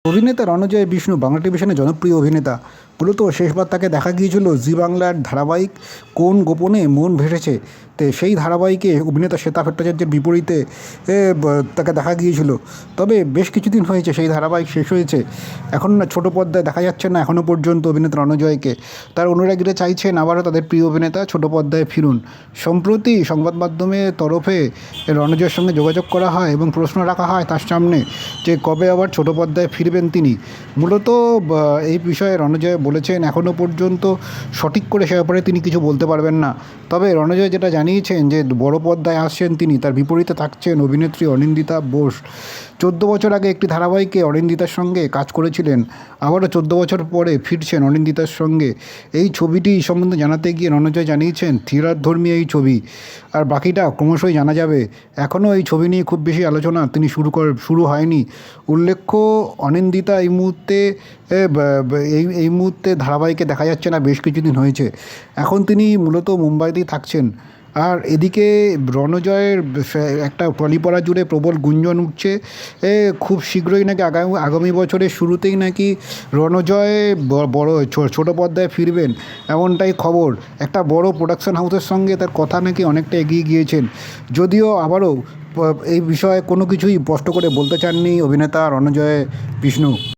অভিনেতা রণজয় বিষ্ণু বাংলা টেলিভিশনের জনপ্রিয় অভিনেতা। মূলত শেষবার তাকে দেখা গিয়েছিল জি বাংলার ধারাবাহিক কোন গোপনে মন ভেসেছে তে। সেই ধারাবাহিকে অভিনেতা শ্বেতা ভট্টাচার্যের বিপরীতে তাকে দেখা গিয়েছিল। তবে বেশ কিছুদিন হয়েছে সেই ধারাবাহিক শেষ হয়েছে, এখন না ছোটো পর্দায় দেখা যাচ্ছে না এখনও পর্যন্ত অভিনেতা রণজয়কে। তার অনুরাগীরা চাইছেন আবারও তাদের প্রিয় অভিনেতা ছোটো পর্দায় ফিরুন। সম্প্রতি সংবাদ মাধ্যমের তরফে রণজয়ের সঙ্গে যোগাযোগ করা হয় এবং প্রশ্ন রাখা হয় তার সামনে যে কবে আবার ছোটো পর্দায় ফিরবেন তিনি। মূলত এই বিষয়ে রণজয় বলেছেন এখনও পর্যন্ত সঠিক করে সে ব্যাপারে তিনি কিছু বলতে পারবেন না। তবে রণজয় যেটা জানিয়েছেন যে বড় পর্দায় আসছেন তিনি, তার বিপরীতে থাকছেন অভিনেত্রী অনিন্দিতা বোস। 14 বছর আগে একটি ধারাবাহিকে অনিন্দিতার সঙ্গে কাজ করেছিলেন, আবারও 14 বছর পরে ফিরছেন অনিন্দিতার সঙ্গে। এই ছবিটি সম্বন্ধে জানাতে গিয়ে রণজয় জানিয়েছেন থ্রিলারধর্মী এই ছবি, আর বাকিটা ক্রমশই জানা যাবে। এখনও এই ছবি নিয়ে খুব বেশি আলোচনা তিনি শুরু হয়নি। উল্লেখ্য, অনিন্দিতা এই মুহূর্তে ধারাবাহিকে দেখা যাচ্ছে না, বেশ কিছুদিন হয়েছে। এখন তিনি মূলত মুম্বাইতেই থাকছেন। আর এদিকে রণজয়ের একটা টলিপাড়া জুড়ে প্রবল গুঞ্জন উঠছে, খুব শীঘ্রই নাকি আগামী বছরের শুরুতেই নাকি রণজয় বড় ছোটো পর্দায় ফিরবেন, এমনটাই খবর। একটা বড় প্রোডাকশন হাউসের সঙ্গে তার কথা নাকি অনেকটা এগিয়ে গিয়েছেন, যদিও আবারও এই বিষয়ে কোনো কিছুই স্পষ্ট করে বলতে চাননি অভিনেতা রণজয় বিষ্ণু।